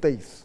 23।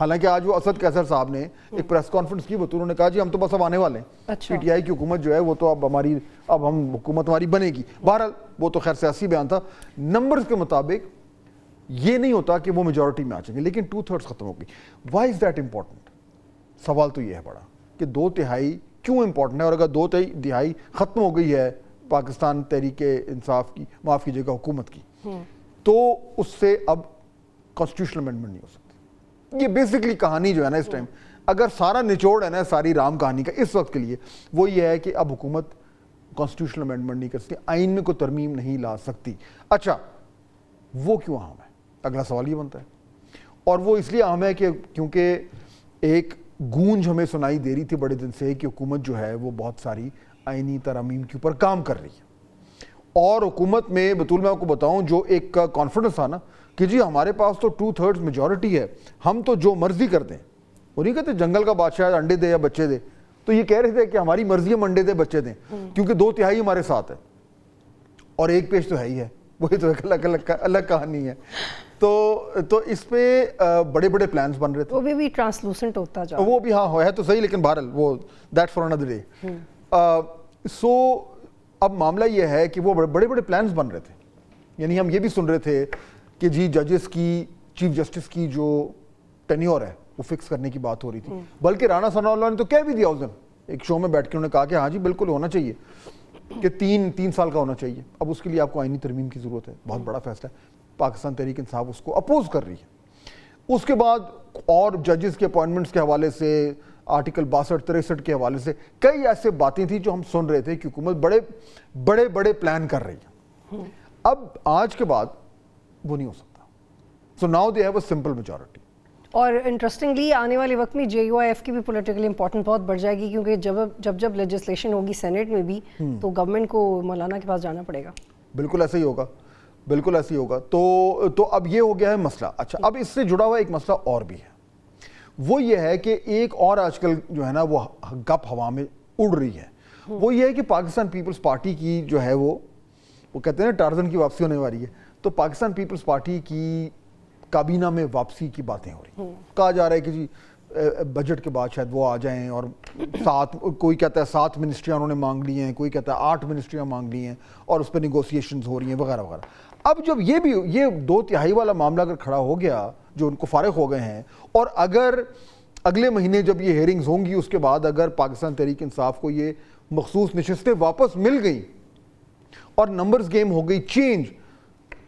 حالانکہ آج وہ اسد قیصر صاحب نے ایک پریس کانفرنس کی، انہوں نے کہا جی ہم تو بس اب آنے والے ہیں، پی ٹی آئی کی حکومت جو ہے وہ تو اب ہم حکومت ہماری بنے گی. بہرحال وہ تو خیر سیاسی بیان تھا. نمبرز کے مطابق یہ نہیں ہوتا کہ وہ میجورٹی میں آ جائیں گے، لیکن 2/3 ختم ہو گئی. Why is that important? سوال تو یہ ہے بڑا کہ 2/3 کیوں امپورٹنٹ ہے، اور اگر 2/3 ختم ہو گئی ہے پاکستان تحریک انصاف کی، معاف کیجیے گا حکومت کی، تو اس سے اب کانسٹیٹیوشنل امینڈمنٹ نہیں ہو سکتی. یہ بیسکلی کہانی جو ہے نا اس ٹائم، اگر سارا نچوڑ ہے نا ساری رام کہانی کا اس وقت کے لیے، وہ یہ ہے کہ اب حکومت کانسٹیٹیوشنل امینڈمنٹ نہیں کر سکتی، آئین میں کوئی ترمیم نہیں لا سکتی. اچھا وہ کیوں اہم ہے؟ اگلا سوال یہ بنتا ہے. اور وہ اس لیے اہم ہے کہ کیونکہ ایک گونج ہمیں سنائی دے رہی تھی بڑے دن سے کہ حکومت جو ہے وہ بہت ساری آئینی ترامیم کے اوپر کام کر رہی ہے. اور حکومت میں بطول میں آپ کو بتاؤں جو ایک کانفیڈنس تھا نا کہ جی ہمارے پاس تو 2/3 میجورٹی ہے، ہم تو جو مرضی کر دیں. وہ نہیں کہتے جنگل کا بادشاہ انڈے دے یا بچے دے، تو یہ کہہ رہے تھے کہ ہماری مرضی ہم انڈے دے بچے دیں، کیونکہ 2/3 ہمارے ساتھ ہے اور ایک پیش تو ہے ہی ہے، وہی تو ایک الگ کہانی ہے. تو اس پہ بڑے بڑے پلانز بن رہے تھے. وہ بھی ٹرانسلوسنٹ ہوتا جا رہا ہے. وہ بھی ہاں ہے تو صحیح، لیکن بہرحال وہ دیٹ فار another day. سو اب معاملہ یہ ہے کہ وہ بڑے بڑے پلانز بن رہے تھے. یعنی ہم یہ بھی سن رہے تھے کہ جی ججز کی، چیف جسٹس کی جو ٹینیور ہے وہ فکس کرنے کی بات ہو رہی تھی. بلکہ رانا ثناء اللہ نے تو کہہ بھی دیا اس دن ایک شو میں بیٹھ کے، انہوں نے کہا کہ ہاں جی بالکل ہونا چاہیے کہ 3 سال کا ہونا چاہیے. اب اس کے لیے آپ کو آئینی ترمیم کی ضرورت ہے، بہت بڑا فیصلہ ہے. پاکستان تحریک انصاف اس کو اپوز کر رہی ہے. اس کے بعد اور ججز کے اپوائنٹمنٹس کے حوالے سے، آرٹیکل 62-63 کے حوالے سے کئی ایسے باتیں تھیں جو ہم سن رہے تھے کہ حکومت بڑے پلان کر رہی ہے. اب آج کے بعد وہ نہیں ہو سکتا. So now they have a simple majority. اور انٹرسٹنگلی آنے والے وقت میں JUIF کی بھی پولیٹیکلی امپورٹنٹ بہت بڑھ جائے گی، کیونکہ جب لیجسلیشن ہوگی سینیٹ میں بھی تو گورنمنٹ کو مولانا کے پاس جانا پڑے گا. بالکل ایسا ہی ہوگا، بالکل ایسے ہی ہوگا. تو اب یہ ہو گیا ہے مسئلہ. اچھا اب اس سے جڑا ہوا ایک مسئلہ اور بھی ہے، وہ یہ ہے کہ ایک اور آج کل جو ہے نا وہ گپ ہوا میں اڑ رہی ہے. وہ یہ ہے کہ پاکستان پیپلز پارٹی کی جو ہے وہ کہتے ہیں نا ٹارزن کی واپسی ہونے والی ہے. تو پاکستان پیپلز پارٹی کی کابینہ میں واپسی کی باتیں ہو رہی ہیں. کہا جا رہا ہے کہ جی بجٹ کے بعد شاید وہ آ جائیں، اور کوئی کہتا ہے 7 منسٹریاں انہوں نے مانگ لی ہیں، کوئی کہتا ہے 8 منسٹریاں مانگ لی ہیں، اور اس پہ نیگوسیشنز ہو رہی ہیں وغیرہ وغیرہ. اب جب یہ 2/3 والا معاملہ اگر کھڑا ہو گیا، جو ان کو فارغ ہو گئے ہیں، اور اگر اگلے مہینے جب یہ ہیئرنگز ہوں گی اس کے بعد اگر پاکستان تحریک انصاف کو یہ مخصوص نشستیں واپس مل گئیں اور نمبرز گیم ہو گئی چینج،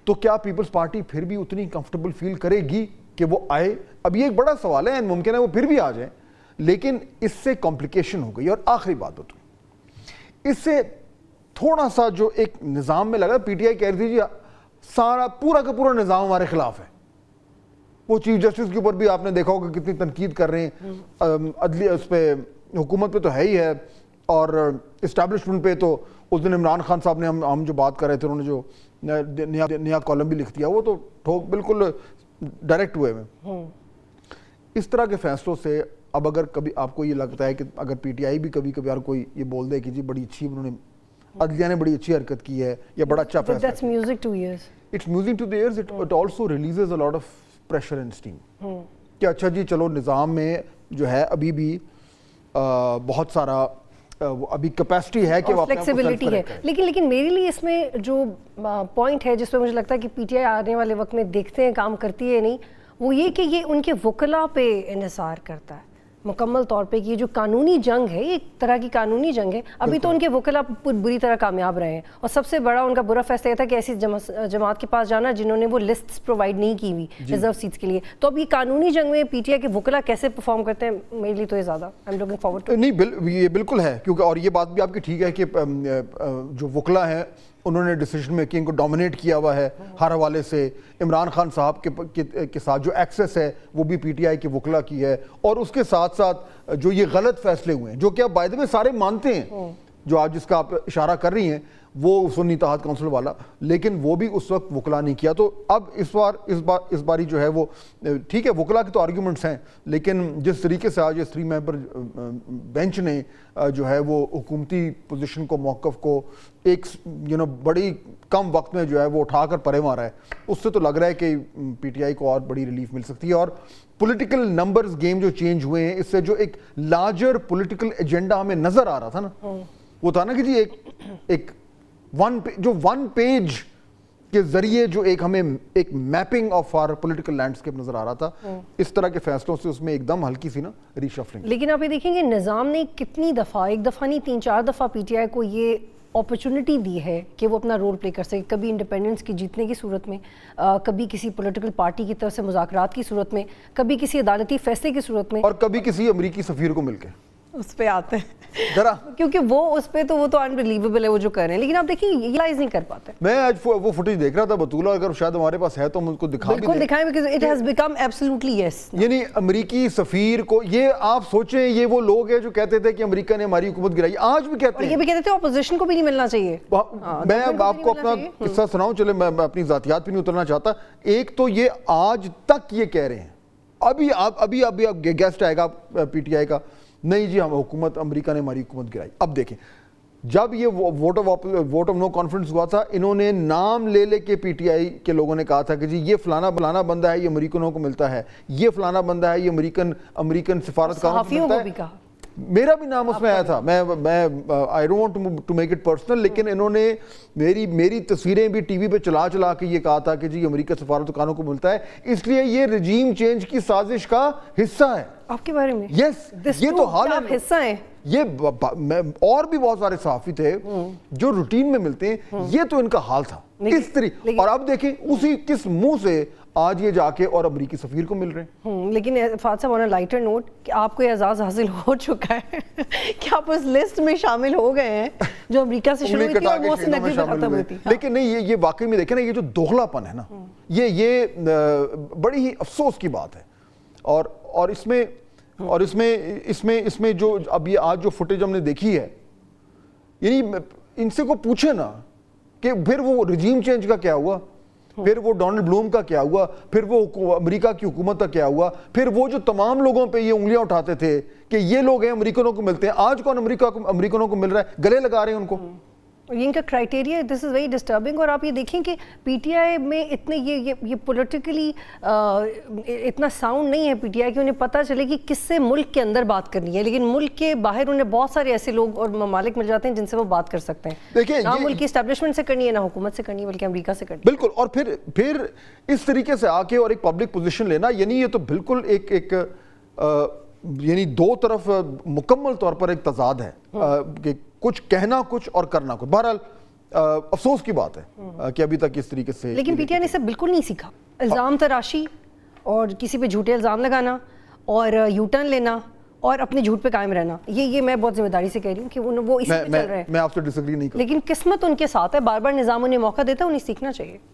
تو کیا پیپلز پارٹی پھر بھی اتنی کمفرٹیبل فیل کرے گی کہ وہ آئے؟ اب یہ ایک بڑا سوال ہے، ممکن ہے وہ پھر بھی آ جائیں، لیکن اس سے کمپلیکیشن ہو گئی. اور آخری بات بتاؤں، اس سے تھوڑا سا جو ایک نظام میں لگا، پی ٹی آئی کہہ رہی تھی جی سارا پورا کا پورا نظام ہمارے خلاف ہے. وہ چیف جسٹس کے اوپر بھی آپ نے دیکھا ہوگا کتنی تنقید کر رہے ہیں. عدلیہ اس پہ حکومت پہ تو ہے ہی ہے، اور اسٹیبلشمنٹ پہ تو اس دن عمران خان صاحب نے ہم جو بات کر رہے تھے، انہوں نے جو نیا کالم بھی لکھ دیا، وہ تو بالکل ڈائریکٹ ہوئے میں. اس طرح کے فیصلوں سے اب اگر کبھی آپ کو یہ لگتا ہے کہ اگر پی ٹی آئی بھی کبھی کبھار کوئی یہ بول دے کہ جی بڑی اچھی انہوں نے، عدلیہ نے بڑی اچھی حرکت کی ہے یا بڑا اچھا فیصلہ، That's music to ears. It's music to the ears. It also releases a lot of pressure and steam. کہ اچھا جی چلو نظام میں جو ہے ابھی بھی بہت سارا ابھی کیپیسٹی ہے کہ وہ فلیکسیبلٹی ہے. لیکن میرے لیے اس میں جو پوائنٹ ہے جس پہ مجھے لگتا ہے کہ پی ٹی آئی آنے والے وقت میں دیکھتے ہیں کام کرتی ہے نہیں، وہ یہ کہ یہ ان کے وکلاء پہ انحصار کرتا ہے مکمل طور پہ. کہ یہ جو قانونی جنگ ہے، ایک طرح کی قانونی جنگ ہے. ابھی تو ان کے وکلاء بری طرح کامیاب رہے ہیں، اور سب سے بڑا ان کا برا فیصلہ یہ تھا کہ ایسی جماعت کے پاس جانا جنہوں نے وہ لسٹس پرووائڈ نہیں کی ہوئی ریزرو سیٹس کے لیے. تو اب یہ قانونی جنگ میں پی ٹی آئی کے وکلاء کیسے پرفارم کرتے ہیں، میرے لیے تو یہ زیادہ I am looking forward to. نہیں یہ بالکل ہے، کیونکہ اور یہ بات بھی آپ کی ٹھیک ہے کہ جو وکلاء ہیں انہوں نے ڈیسیجن میکنگ کو ڈومینیٹ کیا ہوا ہے ہر حوالے سے. عمران خان صاحب کے ساتھ جو ایکسیس ہے وہ بھی پی ٹی آئی کے وکلاء کی ہے، اور اس کے ساتھ ساتھ جو یہ غلط فیصلے ہوئے ہیں جو کہ آپ بائی دی وے سارے مانتے ہیں، جو آپ جس کا آپ اشارہ کر رہی ہیں، وہ سنی اتحاد کونسل والا, لیکن وہ بھی اس وقت وکلا نہیں کیا. تو اب اس باری جو ہے وہ ٹھیک ہے, وکلا کے تو آرگیومنٹس ہیں, لیکن جس طریقے سے آج اس 3 ممبر بینچ نے جو ہے وہ حکومتی پوزیشن کو, موقف کو ایک بڑی کم وقت میں جو ہے وہ اٹھا کر پرے مارا ہے, اس سے تو لگ رہا ہے کہ پی ٹی آئی کو اور بڑی ریلیف مل سکتی ہے. اور پولیٹیکل نمبرز گیم جو چینج ہوئے ہیں, اس سے جو ایک لارجر پولیٹیکل ایجنڈا ہمیں نظر آ رہا تھا نا, وہ تھا نا کہ جی ایک ون پیج کے ذریعے جو ایک ہمیں ایک mapping of our political landscape نظر آ رہا تھا, اس طرح کے فیصلوں سے اس میں ایک دم ہلکی سی نا ریشفلنگ. لیکن آپ یہ دیکھیں گے نظام نے کتنی دفعہ, ایک دفعہ نہیں 3-4 دفعہ پی ٹی آئی کو یہ اپرچونٹی دی ہے کہ وہ اپنا رول پلے کر سکے, کبھی انڈیپینڈنس کی جیتنے کی صورت میں, کبھی کسی پولیٹیکل پارٹی کی طرف سے مذاکرات کی صورت میں, کبھی کسی عدالتی فیصلے کی صورت میں, اور کبھی کسی امریکی سفیر کو مل کے اس پہ آتے ہیں ذرا, کیونکہ وہ اس پہ تو وہ تو انبلیویبل ہے وہ جو کر رہے ہیں, لیکن آپ دیکھیں یوٹیلائز نہیں کر پاتے. میں آج وہ فوٹیج دیکھ رہا تھا بطولہ, اگر شاید ہمارے پاس ہے تو ہم ان کو دکھا بھی دیں. بالکل دکھائیں, because it has become absolutely yes. یعنی امریکی سفیر کو, یہ آپ سوچیں یہ وہ لوگ ہیں جو کہتے تھے کہ امریکہ نے ہماری حکومت گرائی, آج بھی کہتے اور ہیں. یہ بھی کہتے تھے اپوزیشن کو بھی نہیں ملنا چاہیے. میں آپ کو اپنا قصہ سناؤں, چلے میں اپنی ذاتیات پہ نہیں اترنا چاہتا. ایک تو یہ آج تک یہ کہہ رہے ہیں, ابھی گیسٹ آئے گا پی ٹی آئی کا, نہیں جی ہم حکومت, امریکہ نے ہماری حکومت گرائی. اب دیکھیں جب یہ ووٹ آف نو کانفیڈنس ہوا تھا, انہوں نے نام لے کے پی ٹی آئی کے لوگوں نے کہا تھا کہ جی یہ فلانا بندہ ہے, یہ امریکنوں کو ملتا ہے, یہ فلانا بندہ ہے, یہ امریکن سفارتکاروں کو ملتا ہے. میرا بھی نام اس میں آیا تھا, میں I don't want to make it personal, لیکن انہوں نے میری تصویریں بھی ٹی وی پہ چلا کے یہ کہا تھا کہ جی امریکہ سفارتکاروں کو ملتا ہے, اس لیے یہ رجیم چینج کی سازش کا حصہ ہے. آپ کے بارے میں یس, یہ تو حال ہے, حصہ ہیں. یہ اور بھی بہت سارے صحافی تھے جو روٹین میں ملتے ہیں, یہ تو ان کا حال تھا اس طرح. اور اب دیکھیں اسی کس منہ سے آج یہ جا کے اور امریکی سفیر کو مل رہے ہیں. لیکن فہد صاحب, آن لائٹر نوٹ کہ آپ کو یہ اعزاز حاصل ہو چکا ہے کہ آپ اس لسٹ میں شامل ہو گئے ہیں جو امریکہ سے شروع ہوئی تھی اور وہ سے نگری پہ ختم ہوئی تھی. لیکن نہیں, یہ واقعی میں دیکھیں نا, یہ جو دوغلا پن ہے نا, یہ بڑی ہی افسوس کی بات ہے. اور اس میں جو اب یہ آج جو فوٹیج ہم نے دیکھی ہے, یعنی ان سے کو پوچھے نا کہ پھر وہ رجیم چینج کا کیا ہوا, پھر وہ ڈونلڈ بلوم کا کیا ہوا, پھر وہ امریکہ کی حکومت کا کیا ہوا, پھر وہ جو تمام لوگوں پہ یہ انگلیاں اٹھاتے تھے کہ یہ لوگ ہیں امریکنوں کو ملتے ہیں, آج کون امریکنوں کو مل رہا ہے, گلے لگا رہے ہیں ان کو. ان کا criteria, this is very disturbing. اور آپ یہ دیکھیں کہ پی ٹی آئی میں اتنے یہ پولیٹیکلی اتنا ساؤنڈ نہیں ہے پی ٹی آئی کہ انہیں پتہ چلے کہ کس سے ملک کے اندر بات کرنی ہے, لیکن ملک کے باہر انہیں بہت سارے ایسے لوگ اور ممالک مل جاتے ہیں جن سے وہ بات کر سکتے ہیں. دیکھیں نہ ملک کی اسٹیبلشمنٹ سے کرنی ہے, نہ حکومت سے کرنی ہے, بلکہ امریکہ سے کرنی ہے. بالکل. اور پھر اس طریقے سے آ کے اور ایک پبلک پوزیشن لینا, یعنی یہ تو بالکل ایک یعنی دو طرف مکمل طور پر ایک تضاد ہے کہ کچھ کہنا کچھ اور کرنا کچھ. بہرحال افسوس کی بات ہے کہ ابھی تک اس طریقے سے. لیکن پی ٹی آئی نے اسے بالکل نہیں سیکھا. الزام تراشی اور کسی پہ جھوٹے الزام لگانا اور یو ٹرن لینا اور اپنے جھوٹ پہ قائم رہنا, یہ میں بہت ذمہ داری سے کہہ رہی ہوں کہ وہ اسی پہ چل رہے ہیں. میں آپ سے ڈس ایگری نہیں کرتا. لیکن قسمت ان کے ساتھ ہے, بار بار نظام انہیں موقع دیتا ہے, انہیں سیکھنا چاہیے.